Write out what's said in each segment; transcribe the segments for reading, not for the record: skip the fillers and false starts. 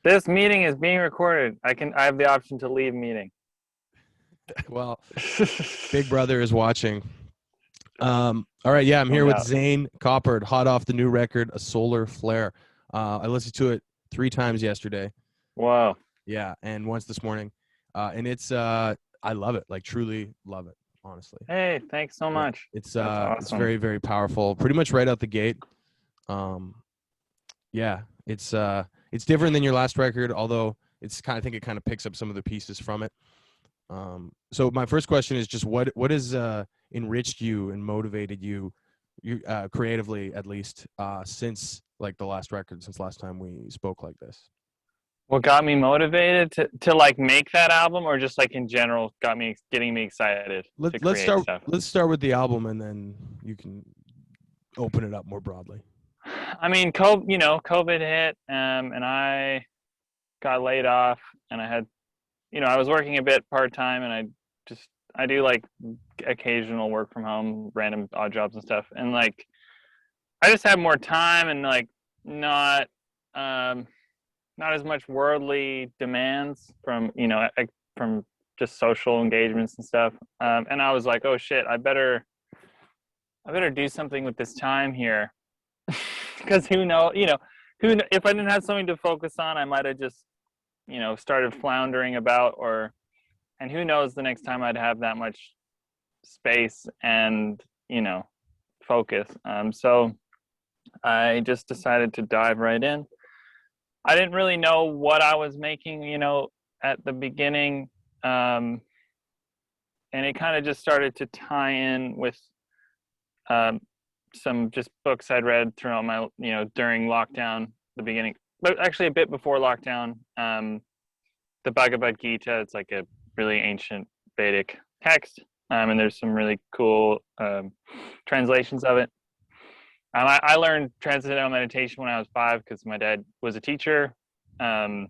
This meeting is being recorded. I have the option to leave meeting. Well, Big Brother is watching. All right, yeah, I'm here with Zane Coppard, hot off the new record, A Solar Flair. I listened to it 3 times yesterday. Wow. Yeah, and once this morning. And it's I love it, like truly love it, honestly. Hey, thanks so much. It's awesome. It's very, very powerful. Pretty much right out the gate. Yeah, it's different than your last record, although I think it kind of picks up some of the pieces from it. So my first question is just what has enriched you and motivated you creatively, at least, since like the last record, since last time we spoke like this? What got me motivated to like make that album, or just like in general getting me excited to create stuff? Let's start with the album, and then you can open it up more broadly. I mean, COVID hit, and I got laid off, and I had, I was working a bit part-time, and I do like occasional work from home, random odd jobs and stuff. And like, I just had more time and like not as much worldly demands from just social engagements and stuff. And I was like, oh shit, I better do something with this time here. Because if I didn't have something to focus on, I might have just, started floundering about, and who knows the next time I'd have that much space and, focus. So I just decided to dive right in. I didn't really know what I was making, at the beginning. And it kind of just started to tie in with some just books I'd read throughout my, during lockdown, the beginning, but actually a bit before lockdown. The Bhagavad Gita, it's like a really ancient Vedic text, and there's some really cool translations of it. I learned transcendental meditation when I was 5 because my dad was a teacher, and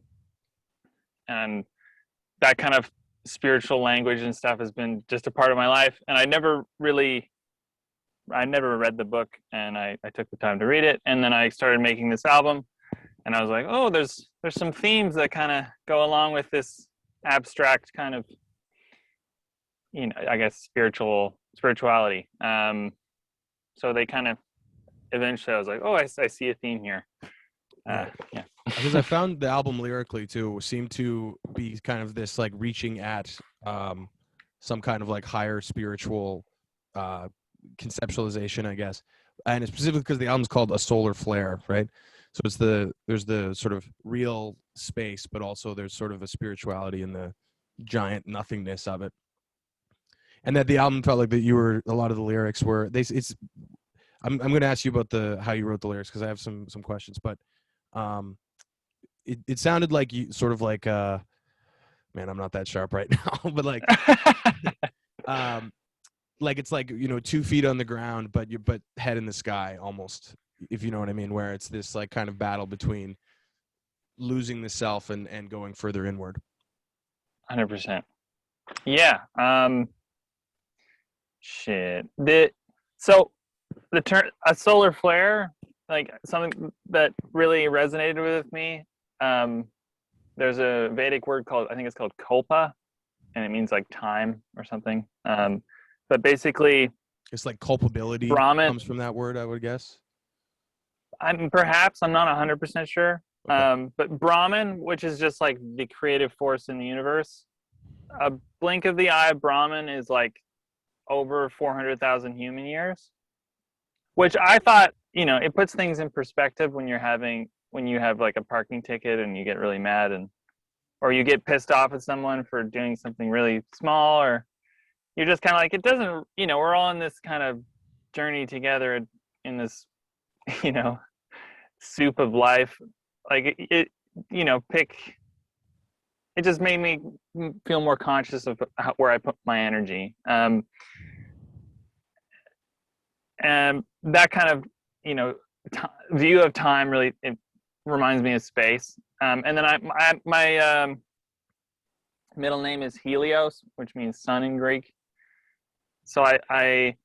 that kind of spiritual language and stuff has been just a part of my life. And I never read the book, and I took the time to read it, and then I started making this album, and I was like, oh, there's some themes that kind of go along with this abstract kind of, I guess spirituality. So they kind of, eventually I was like, oh, I see a theme here. Yeah. Because I found the album lyrically too seemed to be kind of this like reaching at some kind of like higher spiritual conceptualization, I guess. And it's specifically because the album's called A Solar Flare, right? So there's the sort of real space, but also there's sort of a spirituality in the giant nothingness of it. And that the album felt like that a lot of the lyrics were I'm going to ask you about how you wrote the lyrics because I have some questions, but it sounded like you sort of like man, I'm not that sharp right now, but like like it's like 2 feet on the ground, but head in the sky almost, if you know what I mean, where it's this like kind of battle between losing the self and going further inward. 100%. Yeah. Shit. The term A Solar Flare, like something that really resonated with me. There's a Vedic word called kalpa, and it means like time or something. But basically, it's like culpability. Brahman comes from that word, I would guess. I'm not 100% sure. Okay. But Brahman, which is just like the creative force in the universe, a blink of the eye of Brahman is like over 400,000 human years, which I thought, it puts things in perspective when you have like a parking ticket and you get really mad or you get pissed off at someone for doing something really small, or you're just kind of like, it doesn't, we're all in this kind of journey together in this, soup of life. Like it just made me feel more conscious of where I put my energy. And that kind of, view of time really, it reminds me of space. And then my middle name is Helios, which means sun in Greek. So I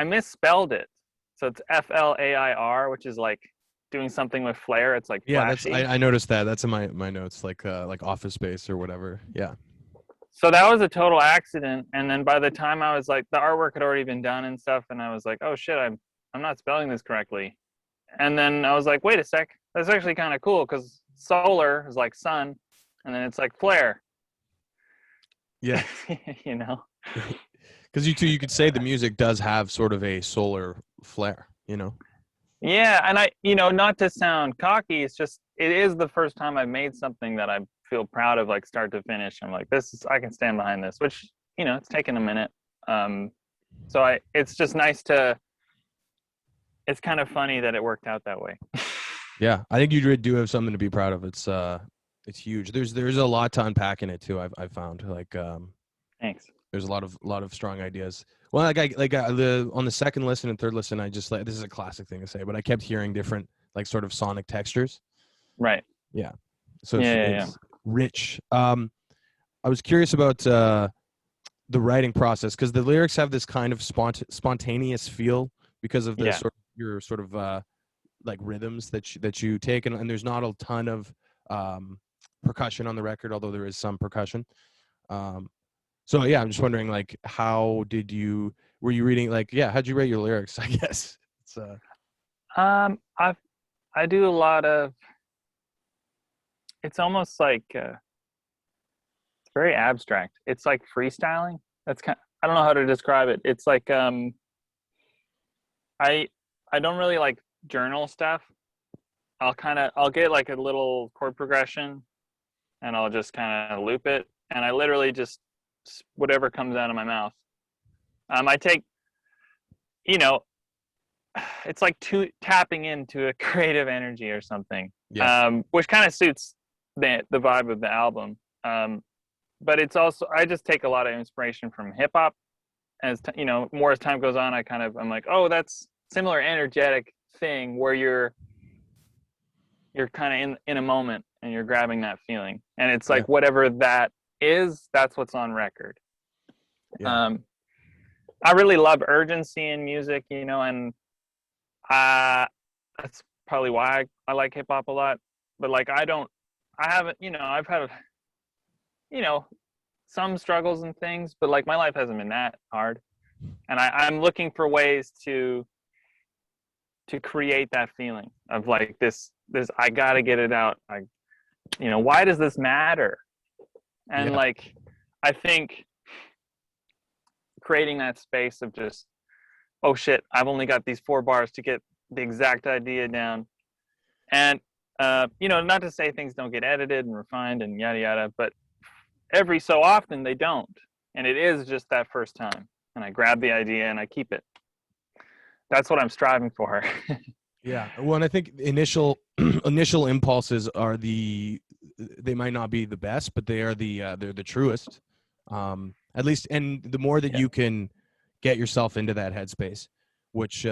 misspelled it. So it's Flair, which is like doing something with flair. It's like Yeah, that's flashy. I noticed that. That's in my notes, like Office Space or whatever. Yeah. So that was a total accident. And then by the time I was like, the artwork had already been done and stuff, and I was like, oh shit, I'm not spelling this correctly. And then I was like, wait a sec, that's actually kind of cool because solar is like sun, and then it's like flare. Yeah. You know. Because you could say the music does have sort of a solar flair, you know? Yeah, and I, not to sound cocky, it's just it is the first time I've made something that I feel proud of, like start to finish. I'm like, I can stand behind this, which it's taken a minute. So it's just nice to. It's kind of funny that it worked out that way. Yeah, I think you do have something to be proud of. It's huge. There's a lot to unpack in it too. I've found like Thanks. there's a lot of strong ideas. Well, on the second listen and third listen, I just like this is a classic thing to say, but I kept hearing different like sort of sonic textures. Right. Yeah, so Yeah. it's rich. I was curious about the writing process because the lyrics have this kind of spontaneous feel because of the Yeah. your sort of like rhythms that you take, and there's not a ton of percussion on the record, although there is some percussion. So yeah, I'm just wondering, like, were you reading, like, yeah, how'd you write your lyrics? I guess it's I do a lot of. It's almost like it's very abstract. It's like freestyling. I don't know how to describe it. It's like I I don't really like journal stuff. I'll get like a little chord progression and I'll just kind of loop it, and I literally just whatever comes out of my mouth. I take, you know, it's like tapping into a creative energy or something, yeah. which kind of suits the vibe of the album. But it's also I just take a lot of inspiration from hip hop. More as time goes on, I'm like, oh, that's similar energetic thing where you're kind of in a moment and you're grabbing that feeling, and it's Yeah. like whatever that is, that's what's on record. Yeah. I really love urgency in music, and that's probably why I like hip hop a lot. But like, I haven't, I've had, you know, some struggles and things, but like my life hasn't been that hard, and I'm looking for ways to create that feeling of like this I gotta get it out. Why does this matter? And Yeah. like, I think creating that space of just, oh shit, I've only got these 4 bars to get the exact idea down. And, not to say things don't get edited and refined and yada yada, but every so often they don't. And it is just that first time. And I grab the idea and I keep it. That's what I'm striving for. Yeah. Well, and I think initial impulses they might not be the best, but they are they're the truest. At least, and the more that Yeah. you can get yourself into that headspace, which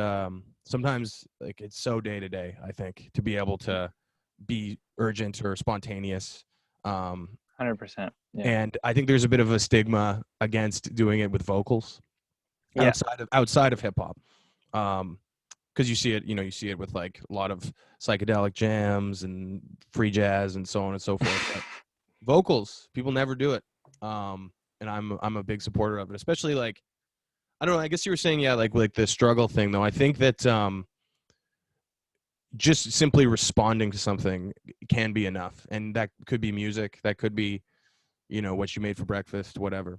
sometimes like it's so day to day, I think, to be able to be urgent or spontaneous. 100%. Yeah. And I think there's a bit of a stigma against doing it with vocals Yeah. outside of hip hop. Because you see it with like a lot of psychedelic jams and free jazz and so on and so forth. But vocals, people never do it. And I'm a big supporter of it, especially like, I don't know, I guess you were saying, yeah, like the struggle thing though. I think that just simply responding to something can be enough. And that could be music, that could be, what you made for breakfast, whatever.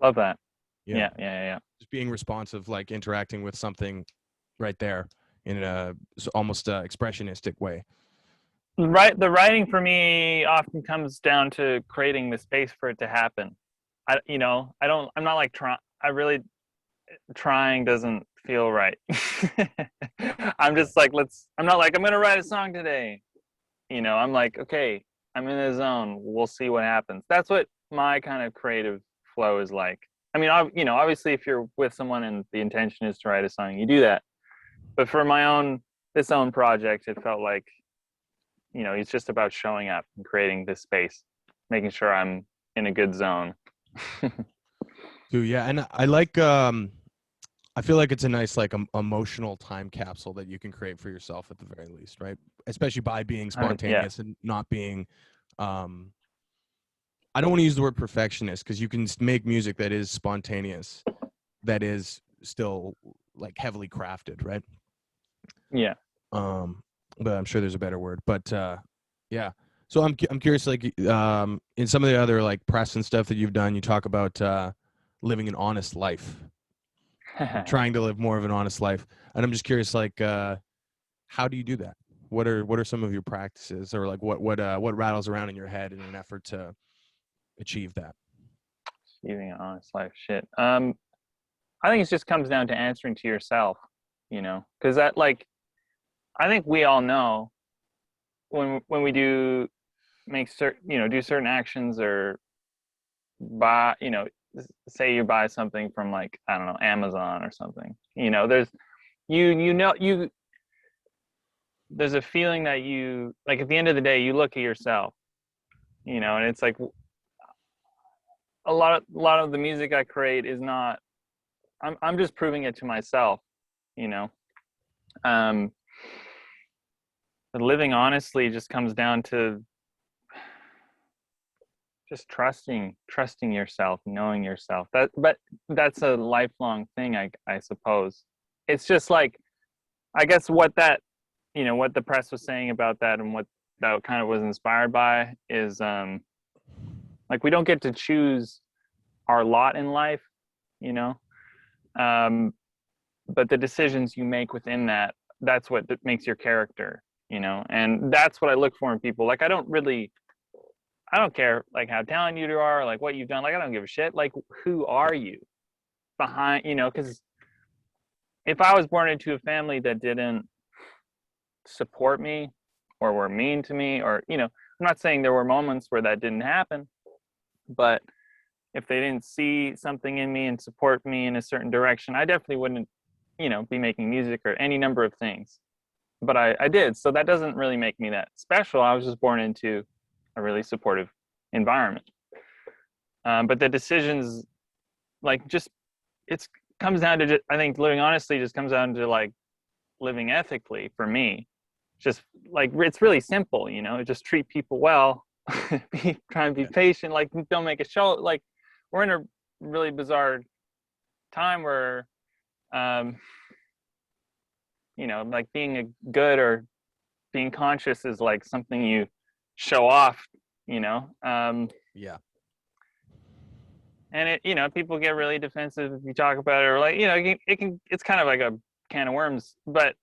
Love that. Yeah. Yeah. Just being responsive, like interacting with something right there in almost expressionistic way. Right. The writing for me often comes down to creating the space for it to happen. I'm not like trying doesn't feel right. I'm just like, I'm not like, I'm going to write a song today. I'm like, okay, I'm in the zone. We'll see what happens. That's what my kind of creative flow is like. I mean, obviously if you're with someone and the intention is to write a song, you do that. But for this own project, it felt like, it's just about showing up and creating this space, making sure I'm in a good zone. Too, yeah. And I I feel like it's a nice like emotional time capsule that you can create for yourself at the very least, right? Especially by being Yeah. spontaneous and not being I don't want to use the word perfectionist because you can make music that is spontaneous, that is still like heavily crafted, right? Yeah. But I'm sure there's a better word. But yeah. So I'm curious, like in some of the other like press and stuff that you've done, you talk about living an honest life, trying to live more of an honest life, and I'm just curious, like how do you do that? What are some of your practices, or like what rattles around in your head in an effort to achieve that? Living an honest life. Shit. I think it just comes down to answering to yourself, because that, like, I think we all know when we do make certain, do certain actions, or buy, say you buy something from, like, I don't know, Amazon or something. There's you there's a feeling that you, like, at the end of the day, you look at yourself, and it's like a lot of the music I create is not. I'm just proving it to myself, you know. Um, but living honestly just comes down to just trusting yourself, knowing yourself. But that's a lifelong thing, I suppose. It's just like, I guess what the press was saying about that, and what that kind of was inspired by, is like, we don't get to choose our lot in life, you know. Um, but the decisions you make within that's what makes your character, and that's what I look for in people. Like, I don't care, like, how talented you are, like what you've done. Like, I don't give a shit. Like, who are you behind, because if I was born into a family that didn't support me, or were mean to me, or, I'm not saying there were moments where that didn't happen, but if they didn't see something in me and support me in a certain direction, I definitely wouldn't, be making music or any number of things. But I did. So that doesn't really make me that special. I was just born into a really supportive environment. But the decisions, like, just, it's comes down to I think living honestly just comes down to, like, living ethically for me. Just, like, it's really simple, just treat people well, try and be Yeah. patient, like, don't make a show. Like, we're in a really bizarre time where, um, like, being a good, or being conscious, is like something you show off, Yeah. and people get really defensive if you talk about it, or, like, it's kind of like a can of worms. But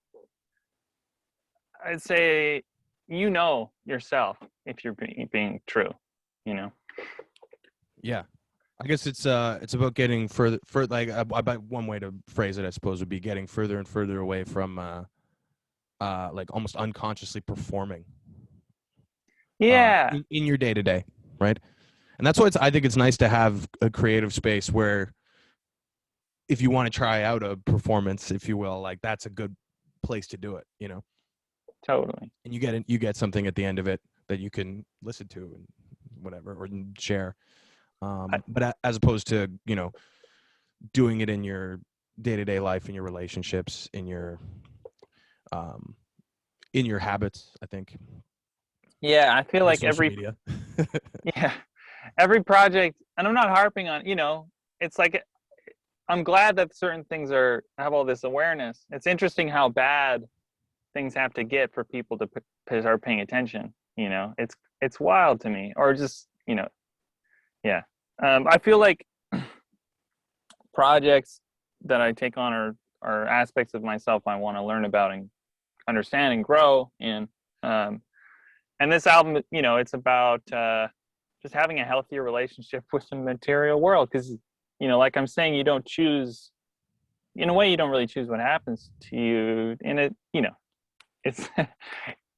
I'd say, yourself, if you're being true, you know. Yeah. I guess it's about getting further like one way to phrase it, I suppose, would be getting further and further away from like almost unconsciously performing Yeah, in your day to day, right? And that's why I think it's nice to have a creative space where if you want to try out a performance, if you will, like that's a good place to do it, totally. and you get something at the end of it that you can listen to and whatever, or share. But as opposed to doing it in your day to day life, in your relationships, um, in your habits, I think Yeah, I feel in like social media. yeah, every project, and I'm not harping on, it's like, I'm glad that certain things have all this awareness. It's interesting how bad things have to get for people to start paying attention. It's wild to me. Or just, yeah. I feel like projects that I take on are aspects of myself I want to learn about and understand and grow in. And this album, it's about just having a healthier relationship with the material world, because, like I'm saying, you don't choose. In a way, you don't really choose what happens to you. In it, it's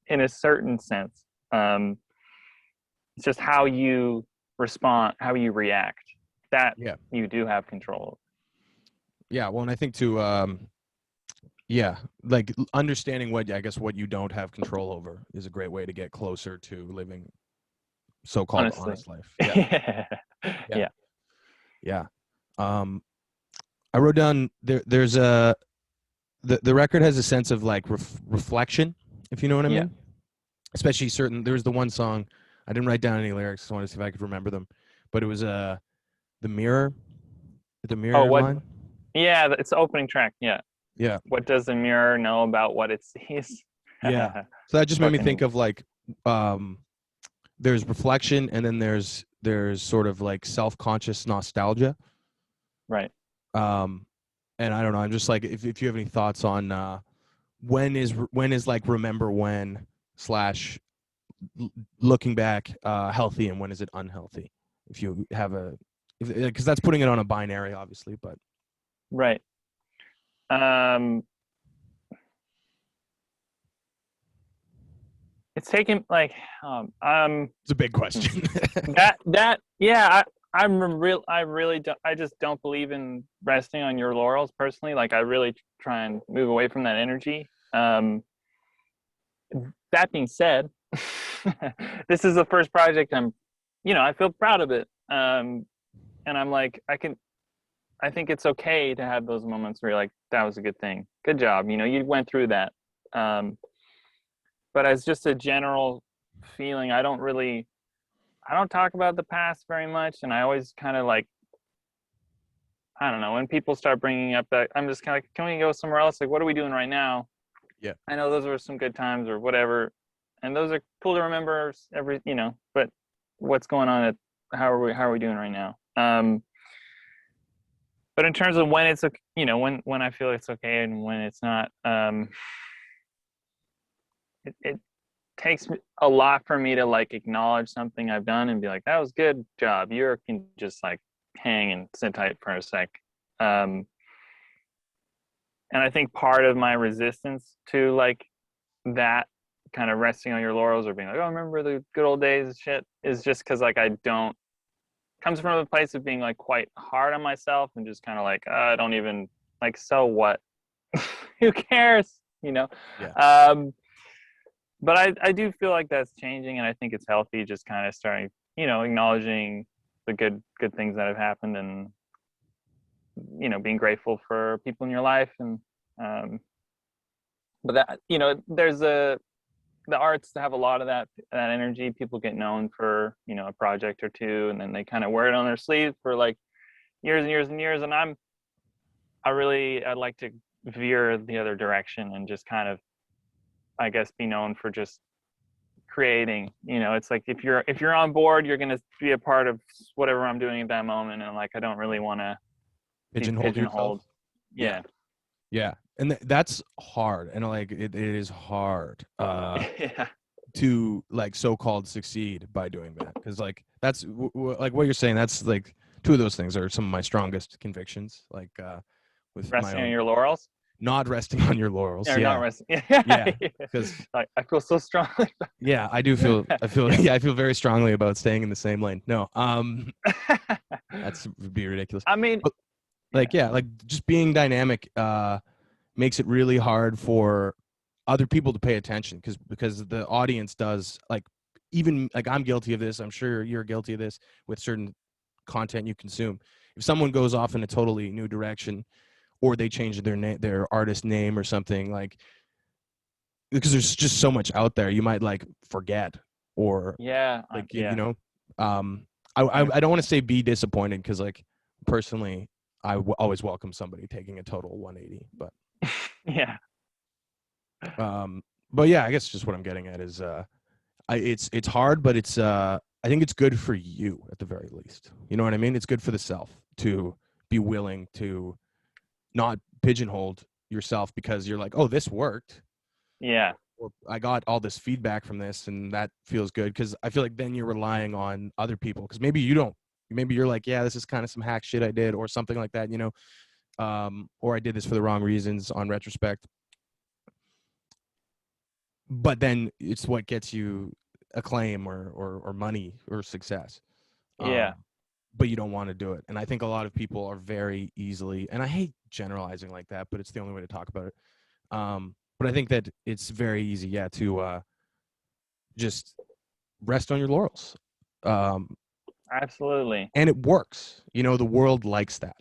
in a certain sense. It's just how you respond, how you react, that Yeah. you do have control. Yeah. Well, and I think to yeah, like understanding what you don't have control over is a great way to get closer to living so-called Honestly, honest life. Yeah. yeah, Yeah. yeah. Yeah. Um, I I wrote down there's a the record has a sense of like reflection, if you know what I Yeah. mean. Especially certain. There was the one song I didn't write down any lyrics. So I wanted to see if I could remember them, but it was the mirror, the Oh, mirror what? line. Yeah, it's the opening track. Yeah. Yeah, What does the mirror know about what it sees? yeah. So that just made me think Fucking of like um, there's reflection, and then there's sort of like self-conscious nostalgia. right. Um, and I don't know. I'm just like if you have any thoughts on when is like remember when slash looking back healthy, and when is it unhealthy? If you have a, because that's putting it on a binary, obviously, but Right. Um, it's taken like it's a big question. yeah. I really don't. I just don't believe in resting on your laurels personally. Like I really try and move away from that energy. That being said, this is the first project I feel proud of it. And I'm like, I think it's okay to have those moments where you're like, that was a good thing. Good job. You went through that. Um, but as just a general feeling, I don't talk about the past very much. And I always kind of like, I don't know, when people start bringing up that, I'm just kind of, can we go somewhere else? Like, what are we doing right now? Yeah. I know those were some good times or whatever. And those are cool to remember but what's going on how are we doing right now? But in terms of when it's when I feel it's okay and when it's not, it takes a lot for me to like acknowledge something I've done and be like, that was good job. You can just like hang and sit tight for a sec. Um, and I think part of my resistance to like that kind of resting on your laurels or being like, oh, remember the good old days and shit is just because like I don't comes from a place of being like quite hard on myself and just kind of like I don't even like so what who cares Yeah. but I do feel like that's changing and I think it's healthy just kind of starting acknowledging the good things that have happened and being grateful for people in your life and but that there's the arts have a lot of that energy. People get known for a project or two and then they kind of wear it on their sleeve for like years and years and years and I'd like to veer the other direction and just kind of I guess be known for just creating. It's like if you're on board you're going to be a part of whatever I'm doing at that moment and like I don't really want to be Pigeonhole yourself. pigeonholed. Yeah. Yeah. Yeah. And that's hard, and like it is hard Yeah. to like so-called succeed by doing that, because like that's like what you're saying, that's like two of those things are some of my strongest convictions, like with my Resting on own your laurels not resting on your laurels. or not Yeah. resting. Yeah, because I feel so strongly. yeah, I feel Yeah. yeah, I feel very strongly about staying in the same lane. No, that's would be ridiculous. I mean, But like, yeah, yeah, like just being dynamic makes it really hard for other people to pay attention, because the audience does, like, even like I'm guilty of this, I'm sure you're guilty of this with certain content you consume. If someone goes off in a totally new direction, or they change their artist name or something, like, because there's just so much out there, you might like forget, or yeah, like yeah, um I don't want to say be disappointed, because like personally always welcome somebody taking a total 180, yeah, um but yeah, I guess just what I'm getting at is it's hard, but it's I think it's good for you at the very least, you know what I mean? It's good for the self to be willing to not pigeonhole yourself, because you're like, oh, this worked, yeah, or I got all this feedback from this, and that feels good, because I feel like then you're relying on other people, because maybe you don't, maybe you're like, yeah, this is kind of some hack shit I did, or something like that, or I did this for the wrong reasons on retrospect, but then it's what gets you acclaim, or money or success, yeah, but you don't want to do it. And I think a lot of people are very easily, and I hate generalizing like that, but it's the only way to talk about it, but I think that it's very easy, yeah, to just rest on your laurels. absolutely. And it works. The world likes that.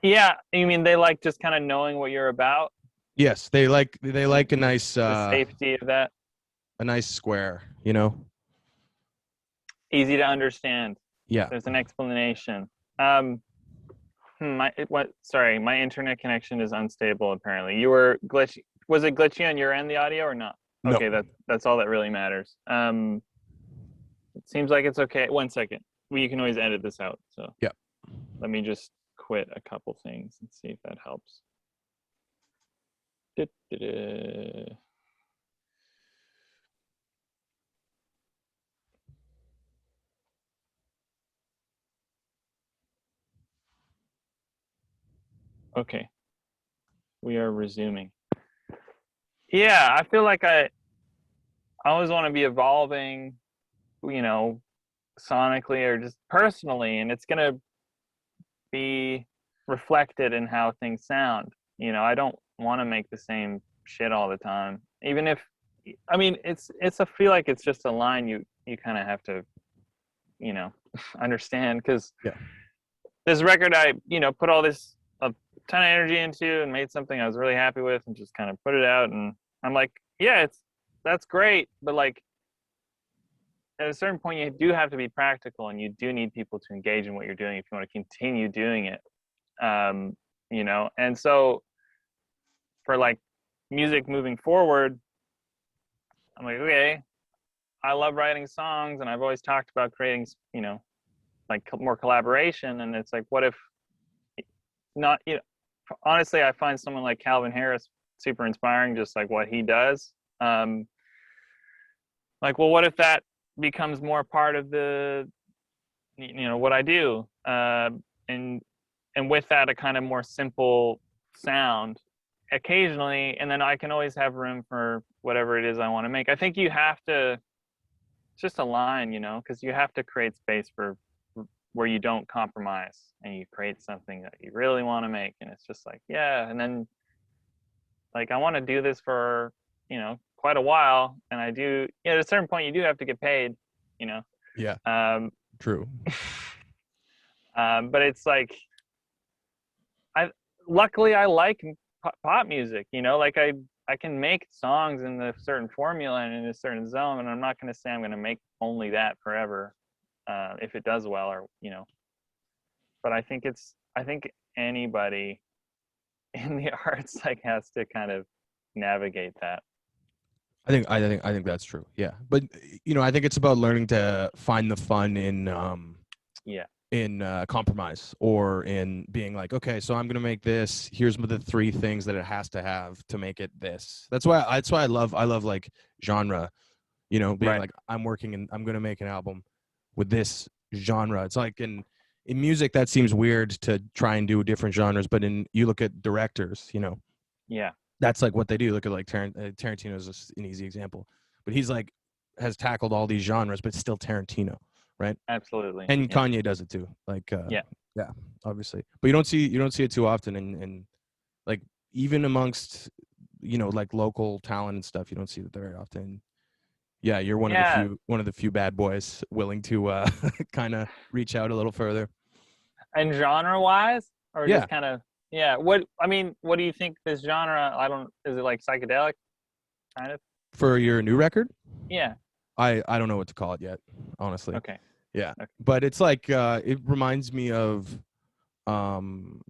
Yeah, you mean they like just kind of knowing what you're about, Yes, they like the safety of that, a nice square, you know. easy to understand. Yeah. There's an explanation. Um, what? Sorry, my internet connection is unstable. Apparently, you were glitchy. Was it glitchy on your end, the audio, or not? No. Okay, that's all that really matters. It seems like it's okay. One second. Well, you can always edit this out. So Yeah. let me just quit a couple things and see if that helps. Da-da-da. Okay, we are resuming. Yeah, I feel like I always want to be evolving, you know, sonically or just personally, and it's gonna be reflected in how things sound. I don't want to make the same shit all the time. Even if, I mean, it's a feel like it's just a line you kind of have to, you know, understand, because Yeah. this record I put all this a ton of energy into and made something I was really happy with and just kind of put it out, and I'm like, yeah, that's great, but like at a certain point you do have to be practical and you do need people to engage in what you're doing if you want to continue doing it. And so for like music moving forward, I'm like, okay, I love writing songs and I've always talked about creating, like more collaboration. And it's like, what if not, honestly, I find someone like Calvin Harris super inspiring, just like what he does. Like, well, what if that becomes more part of the, what I do? And with that, a kind of more simple sound occasionally, and then I can always have room for whatever it is I want to make. I think you have to, it's just a line, because you have to create space for where you don't compromise and you create something that you really want to make. And it's just like, yeah. And then like, I want to do this for, quite a while. And I do, at a certain point, you do have to get paid, you know? Yeah. True. But it's like, luckily I like pop music, like I can make songs in a certain formula and in a certain zone, and I'm not going to say I'm going to make only that forever, if it does well, or but I think anybody in the arts like has to kind of navigate that. I think that's true. Yeah. But I think it's about learning to find the fun Yeah. in compromise, or in being like, okay, so I'm gonna make this. Here's the three things that it has to have to make it this. That's why I love like genre. Being Right. like, I'm gonna make an album with this genre. It's like in music that seems weird to try and do different genres, but you look at directors, Yeah. that's like what they do. Look at like Tarantino is just an easy example, but he's like has tackled all these genres, but still Tarantino, right? Absolutely. And Yeah. Kanye does it too. Like, Yeah. yeah, obviously. But you don't see it too often, and like even amongst like local talent and stuff, you don't see that very often. Yeah, you're Yeah. one of the few bad boys willing to kind of reach out a little further. And genre wise, or Yeah, just kind of, yeah, what do you think this genre, I don't, is it like psychedelic kind of? for your new record, Yeah. I don't know what to call it yet, honestly. Okay. Yeah, Okay. but it's like it reminds me of um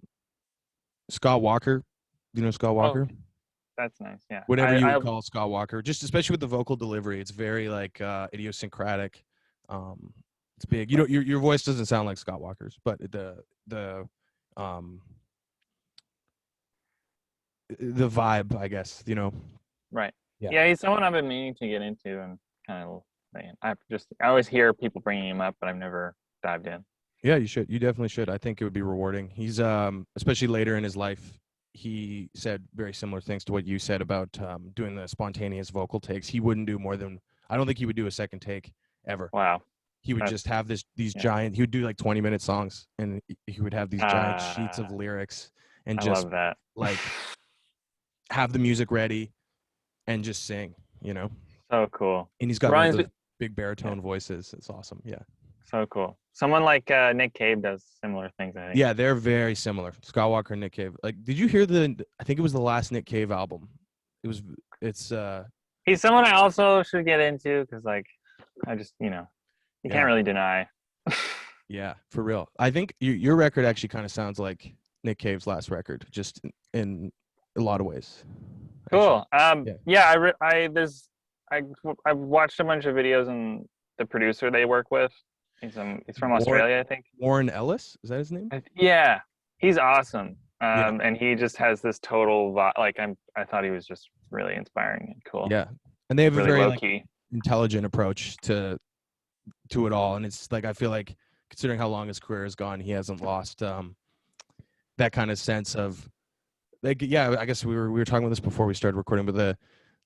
Scott Walker. You know Scott Oh, Walker? that's nice. Yeah. Whatever you I would call Scott Walker, just especially with the vocal delivery, it's very like idiosyncratic. Um, it's big. Right. Your voice doesn't sound like Scott Walker's, but um, the vibe, I guess. Right. Yeah. Yeah, he's someone I've been meaning to get into and kind of, man, I always hear people bringing him up, but I've never dived in. Yeah, you should. You definitely should. I think it would be rewarding. He's especially later in his life, he said very similar things to what you said about doing the spontaneous vocal takes. He wouldn't do more than, I don't think he would do a second take ever. Wow. He would That's, just have these yeah. giant, he would do like 20-minute songs, and he would have these giant sheets of Ah, lyrics, and I just love that. like have the music ready and just sing, So cool. and he's got one of Reminds me, those big yeah, baritone voices. It's awesome. Yeah. so cool. Someone like Nick Cave does similar things, I think. Yeah, they're very similar. Scott Walker and Nick Cave. Like, did you hear I think it was the last Nick Cave album. It's He's someone I also should get into because, like, I just, you can't yeah, really deny. yeah, for real. I think your record actually kind of sounds like Nick Cave's last record, just in a lot of ways. Actually. Cool. Yeah. Yeah, I've watched a bunch of videos, and the producer they work with, he's from Warren Australia, I think. Warren Ellis, is that his name? Yeah, he's awesome. Yeah. And he just has this total like I thought he was just really inspiring and cool. Yeah. And they have a Really very low like key. intelligent approach to it all, and it's like I feel like considering how long his career has gone, he hasn't lost that kind of sense of like, yeah, I guess we were talking about this before we started recording, but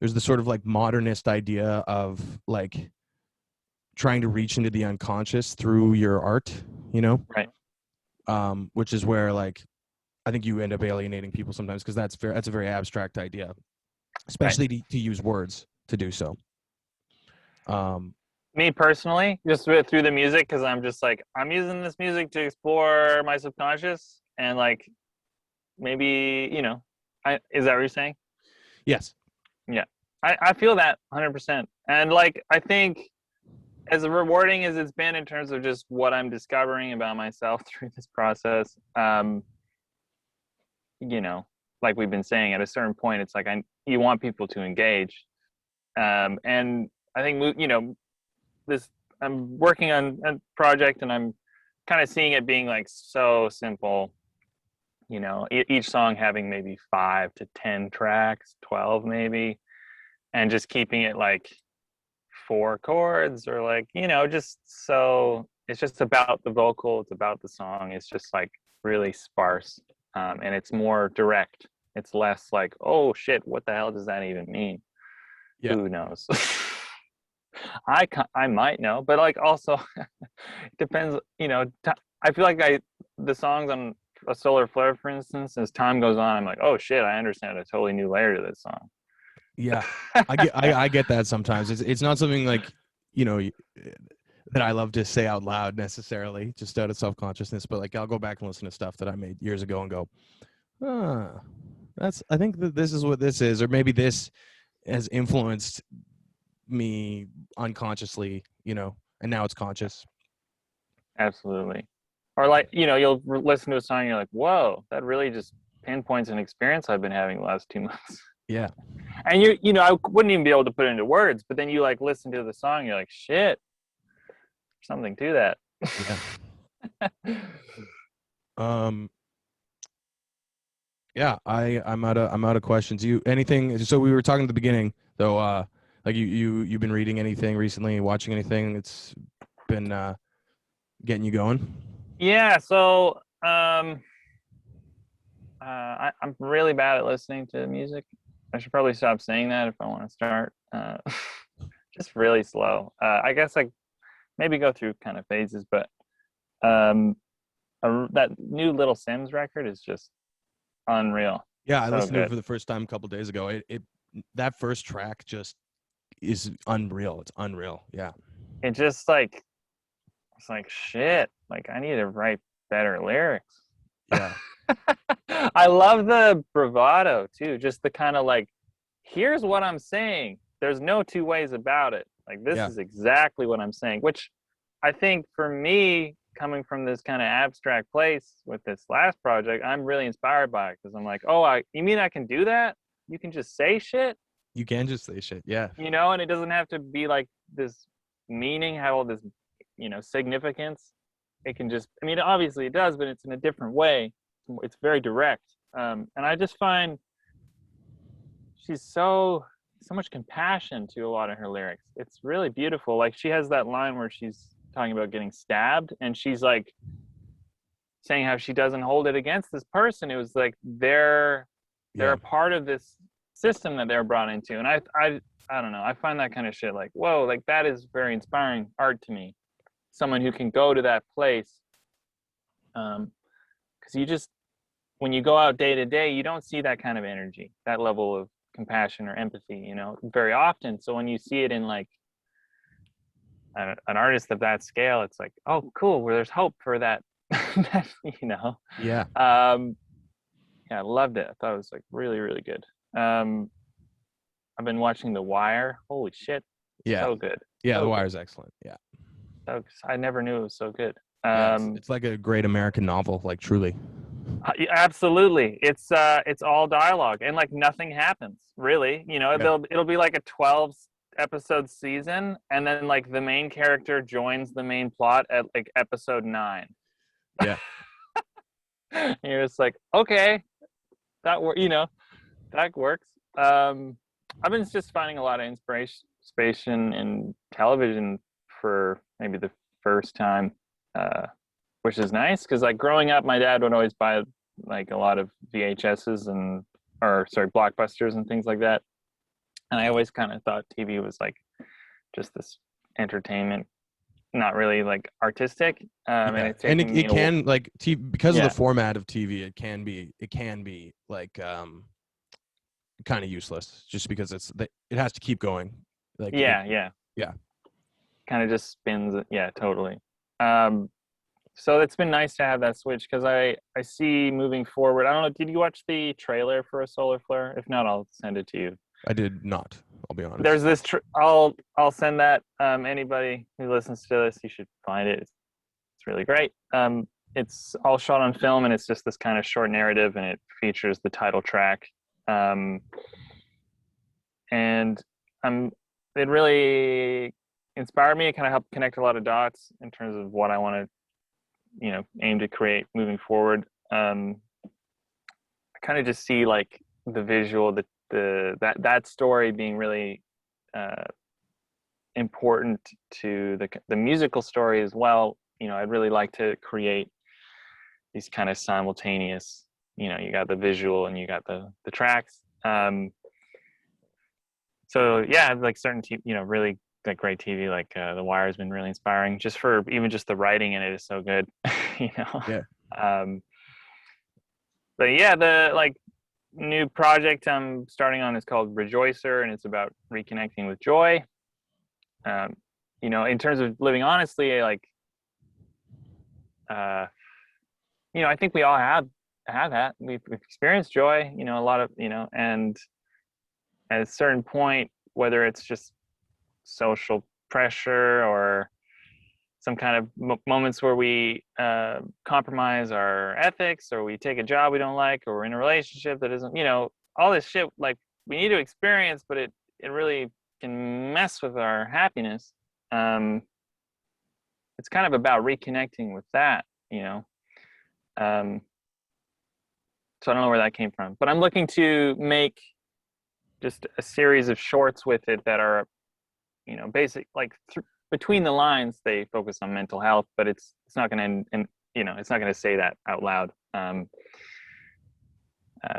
there's the sort of like modernist idea of like trying to reach into the unconscious through your art, Right. Which is where like I think you end up alienating people sometimes because that's a very abstract idea, especially to use words to do so. Me personally, just through the music, because I'm just like, I'm using this music to explore my subconscious, and like maybe, is that what you're saying? Yes. Yeah. I feel that 100%. And like, I think as rewarding as it's been in terms of just what I'm discovering about myself through this process, like we've been saying, at a certain point, it's like you want people to engage. And I think, I'm working on a project, and I'm kind of seeing it being like so simple, each song having maybe 5 to 10 tracks, 12 maybe, and just keeping it like 4 chords, or like, just so it's just about the vocal, it's about the song, it's just like really sparse, and it's more direct. It's less like, oh shit, what the hell does that even mean? Yeah. Who knows? I might know, but like also it depends. I feel like the songs on a Solar Flair, for instance, as time goes on, I'm like, oh shit, I understand a totally new layer to this song. Yeah, I get that sometimes. It's not something like that I love to say out loud necessarily, just out of self-consciousness. But like I'll go back and listen to stuff that I made years ago and go, I think that this is what this is, or maybe this has influenced me unconsciously, and now it's conscious. Absolutely. Or like, you'll listen to a song and you're like, whoa, that really just pinpoints an experience I've been having the last 2 months. Yeah. And I wouldn't even be able to put it into words, but then you like listen to the song and you're like, shit, something to that. Yeah. Yeah, I'm out of questions. Anything? So we were talking at the beginning though, like you've been reading anything recently, watching anything that's been getting you going? Yeah, so I'm really bad at listening to music. I should probably stop saying that if I want to start. Just really slow. I guess like maybe go through kind of phases, but that new Little Sims record is just unreal. Yeah, I So listened to it good. for the first time a couple days ago. It that first track just is unreal. It's unreal. Yeah. It just like it's like shit. Like I need to write better lyrics. Yeah. I love the bravado too. Just the kind of like, here's what I'm saying. There's no two ways about it. Like this Yeah. is exactly what I'm saying. Which I think for me, coming from this kind of abstract place with this last project, I'm really inspired by it because I'm like, oh, you mean I can do that? You can just say shit, You can just say shit. Yeah. and it doesn't have to be like this meaning, have all this, significance. It can just, I mean, obviously it does, but it's in a different way. It's very direct. And I just find she's so much compassion to a lot of her lyrics. It's really beautiful. Like she has that line where she's talking about getting stabbed, and she's like saying how she doesn't hold it against this person. It was like they're a part of this system that they're brought into. And I don't know. I find that kind of shit like, whoa, like that is very inspiring art to me. Someone who can go to that place. Because you just, when you go out day to day, you don't see that kind of energy, that level of compassion or empathy, very often. So when you see it in like an artist of that scale, it's like, oh, cool, where there's hope for that. you know. Yeah. Um, yeah, I loved it. I thought it was like really, really good. I've been watching The Wire. Holy shit, Yeah. so good, Yeah. The so good. Wire's excellent. Yeah. So, I never knew it was so good. Yeah. It's like a great American novel, like truly. Yeah, absolutely. It's all dialogue and like nothing happens really. You know, Yeah. it'll be like a 12 episode season, and then like the main character joins the main plot at like episode 9. Yeah. And you're just like, okay, you know, that works. I've been just finding a lot of inspiration in television for maybe the first time, which is nice because like growing up, my dad would always buy like a lot of VHSs or sorry, blockbusters and things like that, and I always kind of thought TV was like just this entertainment, not really like artistic. And Yeah. it's And taking me it can like TV, because of yeah, the format of TV, it can be like kind of useless just because it has to keep going. Like yeah, yeah. kind of just spins it. Yeah, totally. Um, so it's been nice to have that switch because I see moving forward. I don't know. Did you watch the trailer for a Solar Flare? If not, I'll send it to you. I did not. I'll be honest. There's this. I'll send that. Anybody who listens to this, you should find it. It's really great. It's all shot on film, and it's just this kind of short narrative, and it features the title track. And it really inspired me. It kind of helped connect a lot of dots in terms of what I want to, aim to create moving forward. I kind of just see like the visual, that story being really important to the musical story as well. I'd really like to create these kind of simultaneous. You got the visual and you got the tracks. So yeah, like certain really like great TV, like The Wire has been really inspiring. Just for even just the writing in it is so good, you know. Yeah. But yeah, the like new project I'm starting on is called Rejoicer, and it's about reconnecting with joy. In terms of living honestly, like, I think we all have that. We've experienced joy, a lot of, and at a certain point, whether it's just social pressure or some kind of moments where we compromise our ethics, or we take a job we don't like, or we're in a relationship that isn't, all this shit, like we need to experience, but it really can mess with our happiness. It's kind of about reconnecting with that, so I don't know where that came from, but I'm looking to make just a series of shorts with it that are, basic, like between the lines, they focus on mental health, but it's not going to, and it's not going to say that out loud.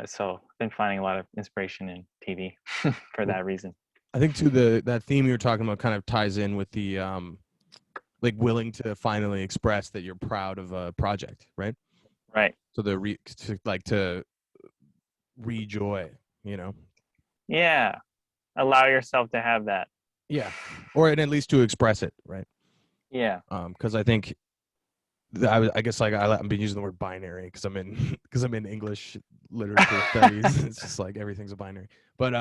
So I've been finding a lot of inspiration in TV for that reason. I think too that theme you were talking about kind of ties in with the like willing to finally express that you're proud of a project, right? Right. So to rejoy, Yeah. Allow yourself to have that. Yeah, or at least to express it, right? Yeah. Because I think I guess like I've been using the word binary because I'm in English literature studies. It's just like everything's a binary, but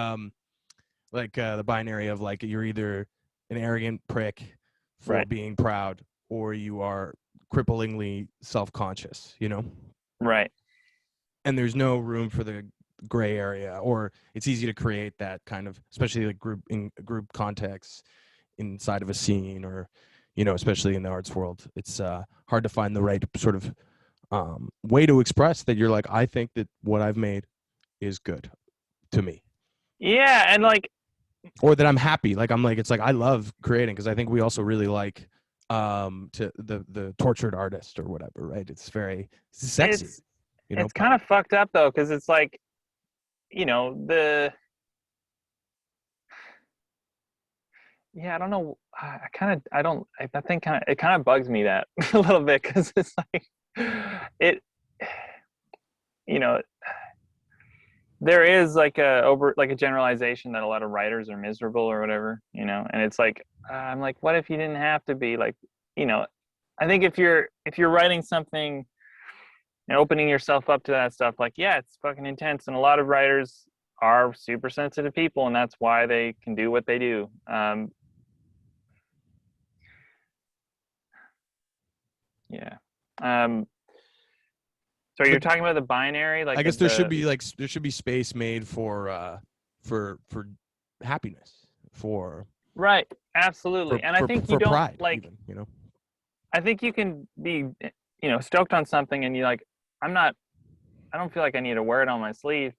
like the binary of like you're either an arrogant prick for Right. being proud, or you are cripplingly self-conscious, Right. and there's no room for the gray area, or it's easy to create that kind of, especially like group contexts inside of a scene, or especially in the arts world, it's hard to find the right sort of way to express that you're like, I think that what I've made is good to me. Yeah, and like, or that I'm happy, like I'm like, it's like I love creating, because I think we also really like to the tortured artist or whatever, right? It's very sexy. It's kind of fucked up though, because it's like, I don't know. That thing it kind of bugs me that a little bit, because it's like, you know, there is like a generalization that a lot of writers are miserable or whatever, and it's like, I'm like, what if you didn't have to be like, you know, I think if you're writing something and opening yourself up to that stuff, like, yeah, it's fucking intense. And a lot of writers are super sensitive people, and that's why they can do what they do. Yeah. Um, so you're But talking about the binary, I like guess of there should the be like there should be space made for happiness, right, absolutely. And I think you for don't pride, like. even, you know. I think you can be, stoked on something, and you like. I'm not. I don't feel like I need to wear it on my sleeve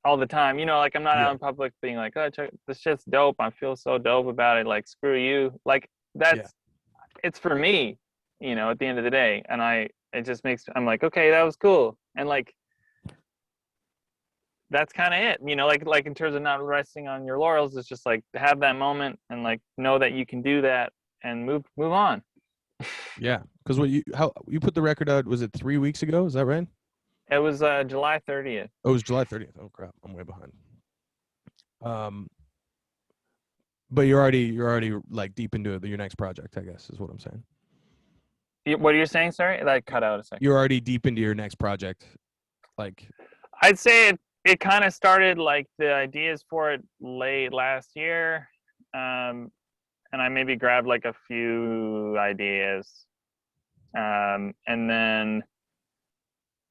all the time. Like I'm not out Yeah, in public being like, oh, check, this shit's dope. I feel so dope about it. Like screw you. Like yeah, it's for me. At the end of the day, and it just makes. I'm like, okay, that was cool, and like that's kind of it. Like in terms of not resting on your laurels, it's just like have that moment and like know that you can do that and move on. yeah. Because how you put the record out? Was it 3 weeks ago? Is that right? It was July 30th. Oh, it was July 30th. Oh crap, I'm way behind. Um, but you're already like deep into your next project, I guess, is what I'm saying. What are you saying? Sorry, that cut out a second. You're already deep into your next project, like. I'd say it kind of started like the ideas for it late last year, and I maybe grabbed like a few ideas, and then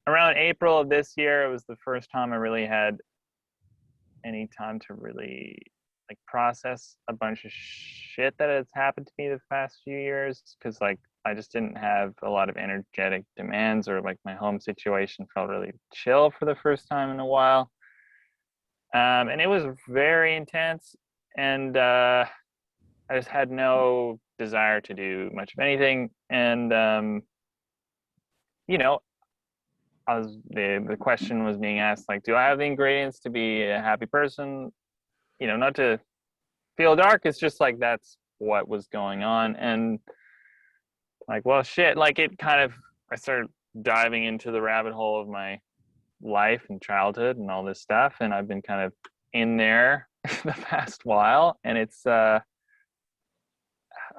around April of this year, it was the first time I really had any time to really like process a bunch of shit that has happened to me the past few years, because like I just didn't have a lot of energetic demands, or like my home situation felt really chill for the first time in a while. And it was very intense, and I just had no desire to do much of anything. And you know, the question was being asked like, do I have the ingredients to be a happy person? Not to feel dark. It's just like that's what was going on, and like, well, shit. Like it kind of, I started diving into the rabbit hole of my life and childhood and all this stuff, and I've been kind of in there the past while, and it's I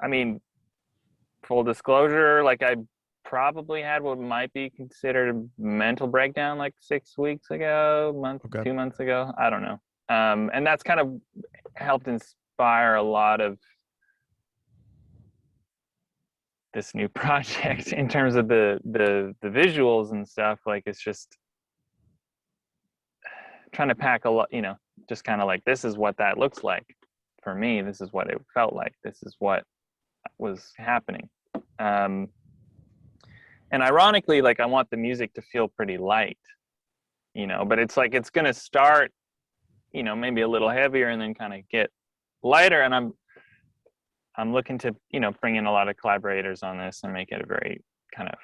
mean, full disclosure, like I probably had what might be considered a mental breakdown like 6 weeks ago, Okay. 2 months ago, I don't know. And that's kind of helped inspire a lot of this new project in terms of the visuals and stuff. Like it's just trying to pack a lot, just kind of like, this is what that looks like for me. This is what it felt like. This is what was happening. Um, and ironically, like I want the music to feel pretty light, but it's like it's gonna start, maybe a little heavier and then kind of get lighter. And I'm looking to, bring in a lot of collaborators on this and make it a very kind of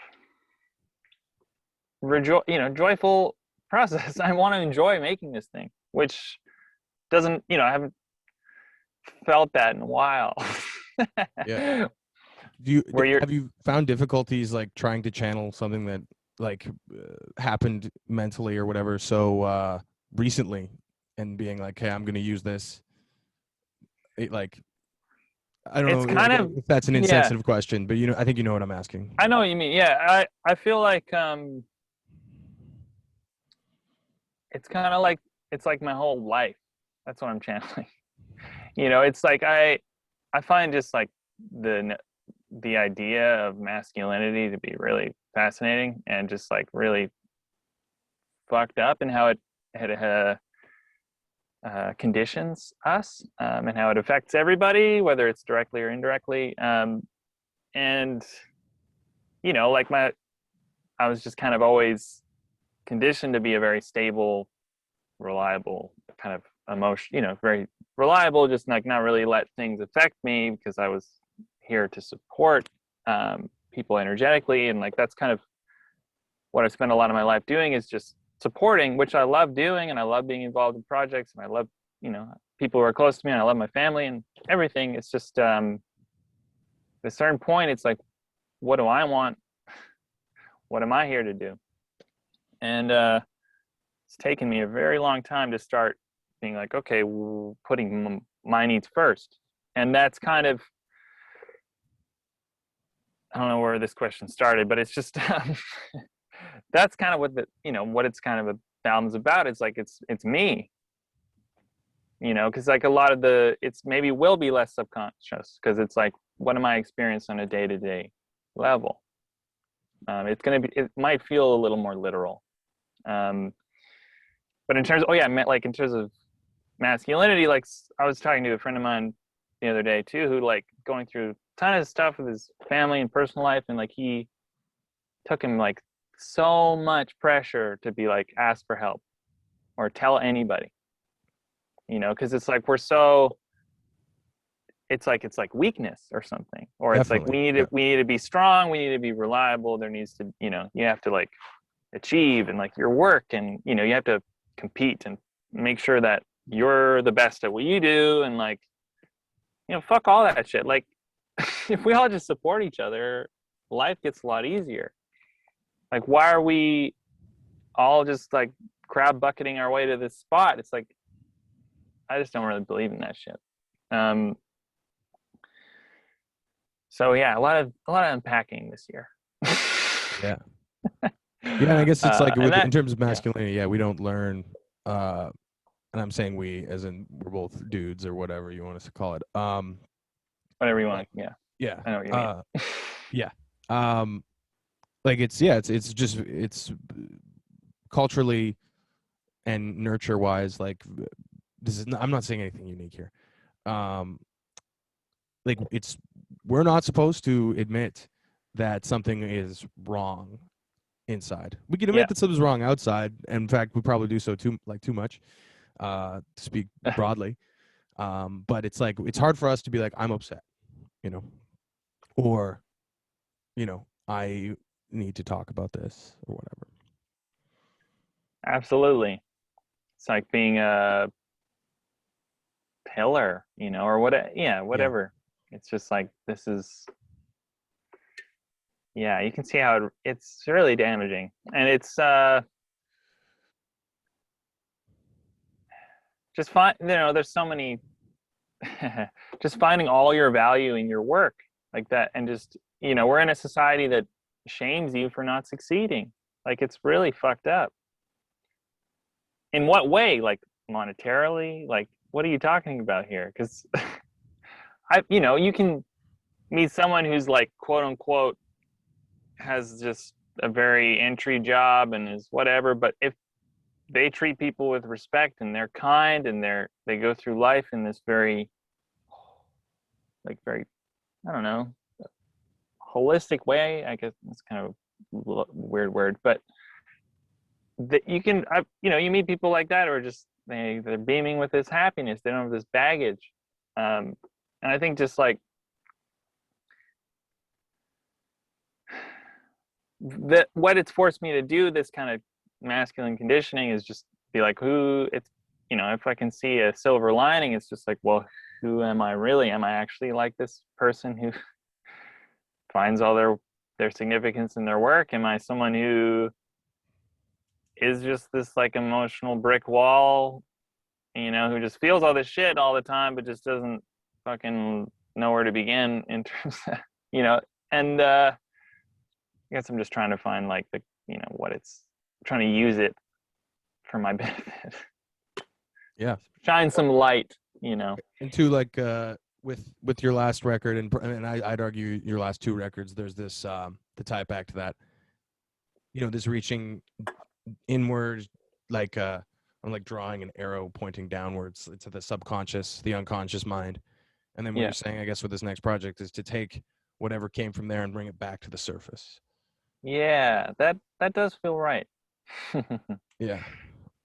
joyful process. I want to enjoy making this thing, which doesn't, I haven't felt that in a while. Yeah. Where you're Have you found difficulties like trying to channel something that like happened mentally or whatever so recently, and being like, hey, I'm going to use this? Like, I don't it's know kind of, if that's an yeah, insensitive question, but I think you know what I'm asking. I know what you mean. Yeah, I feel like it's kind of like, it's like my whole life. That's what I'm channeling. It's like I find just like the idea of masculinity to be really fascinating, and just like really fucked up, and how it conditions us, and how it affects everybody, whether it's directly or indirectly. And like I was just kind of always conditioned to be a very stable, reliable kind of emotion, very reliable, just like not really let things affect me, because I was here to support people energetically. And like that's kind of what I spent a lot of my life doing, is just supporting, which I love doing, and I love being involved in projects, and I love, people who are close to me, and I love my family and everything. It's just at a certain point, it's like, what do I want? What am I here to do? And it's taken me a very long time to start being like, okay, putting my needs first. And that's kind of I don't know where this question started, but it's just that's kind of what the what it's kind of album's about. It's like it's me, because like a lot of it's maybe will be less subconscious because it's like what am I experiencing on a day-to-day level. It might feel a little more literal, but in terms in terms of masculinity, like I was talking to a friend of mine the other day too, who like going through a ton of stuff with his family and personal life, and like he took him like so much pressure to be like ask for help or tell anybody, because it's like it's like weakness or something, or it's like Definitely. we need to be strong, we need to be reliable, there needs to, you have to like achieve and like your work, and you have to compete and make sure that you're the best at what you do, and like fuck all that shit. Like if we all just support each other, life gets a lot easier. Like why are we all just like crab bucketing our way to this spot? It's like I just don't really believe in that shit. So yeah, a lot of unpacking this year. Yeah. Yeah, and I guess it's like in terms of yeah, masculinity, yeah, we don't learn and I'm saying we as in we're both dudes or whatever you want us to call it. whatever you Like, want. Yeah, yeah. I know what you mean. Yeah. Like it's just it's culturally and nurture wise, like this is I'm not saying anything unique here. Like we're not supposed to admit that something is wrong inside. We can Yeah, admit that something's wrong outside, and in fact we probably do so too much, to speak broadly. But it's like it's hard for us to be like I'm upset, or I need to talk about this or whatever. absolutely. It's like being a pillar, or what? Yeah, Yeah. whatever. It's just like this is. Yeah, you can see how it's really damaging, and it's just fine. There's so many. Just finding all your value in your work like that, and just we're in a society that shames you for not succeeding. Like it's really fucked up. In what way? Like monetarily? Like what are you talking about here? Because you can meet someone who's like quote unquote has just a very entry job and is whatever, but if they treat people with respect and they're kind and they go through life in this very very, I don't know, holistic way, I guess that's kind of a weird word, but that you can you meet people like that, or just they're beaming with this happiness, they don't have this baggage. And I think just like that, what it's forced me to do, this kind of masculine conditioning, is just be like, who it's if I can see a silver lining, it's just like, well, who am I really? Am I actually like this person who finds all their significance in their work? Am I someone who is just this like emotional brick wall, who just feels all this shit all the time, but just doesn't fucking know where to begin in terms of, and I guess I'm just trying to find like the, what it's trying to use it for my benefit. Yeah. Shine some light, And two, like with your last record, and I'd argue your last two records, there's this to tie it back to that, this reaching inward, like I'm like drawing an arrow pointing downwards to the subconscious, the unconscious mind. And then what you're saying, I guess, with this next project is to take whatever came from there and bring it back to the surface. Yeah, that does feel right. Yeah.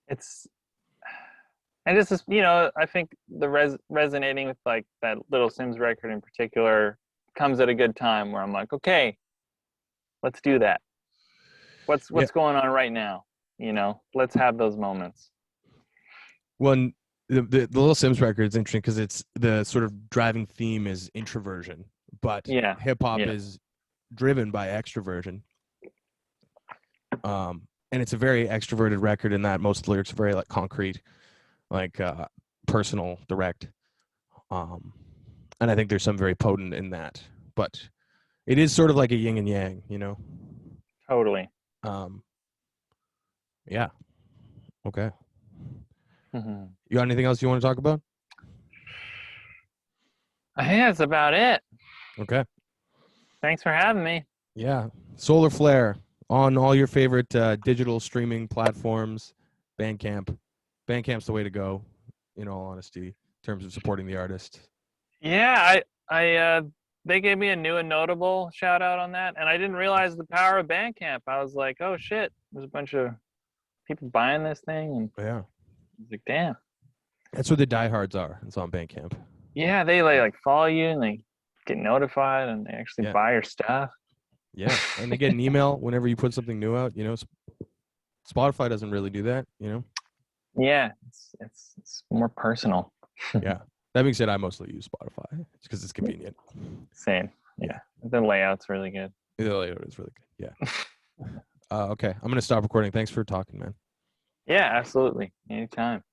It's, and this is, I think the resonating with like that Little Sims record in particular comes at a good time where I'm like, okay, let's do that. What's going on right now? Let's have those moments. Well, the Little Sims record is interesting because it's the sort of driving theme is introversion, but hip hop is driven by extroversion. And it's a very extroverted record in that most of the lyrics are very like concrete, like personal, direct. And I think there's some very potent in that. But it is sort of like a yin and yang, you know. Totally. Yeah. Okay. Hmm. You got anything else you want to talk about? I think that's about it. Okay. Thanks for having me. Yeah. Solar Flair on all your favorite digital streaming platforms. Bandcamp. Bandcamp's the way to go, in all honesty, in terms of supporting the artist. Yeah, they gave me a new and notable shout out on that, and I didn't realize the power of Bandcamp. I was like, oh shit, there's a bunch of people buying this thing, and Yeah. I was like, damn. That's where the diehards are. It's on Bandcamp. Yeah, they like follow you and they get notified and they actually Yeah. buy your stuff. Yeah. And they get an email whenever you put something new out. You know, Spotify doesn't really do that, you know? Yeah, it's more personal. Yeah. That being said, I mostly use Spotify because it's convenient. Same. Yeah, the layout's really good. The layout is really good. Yeah. Okay. I'm going to stop recording. Thanks for talking, man. Yeah, absolutely. Anytime.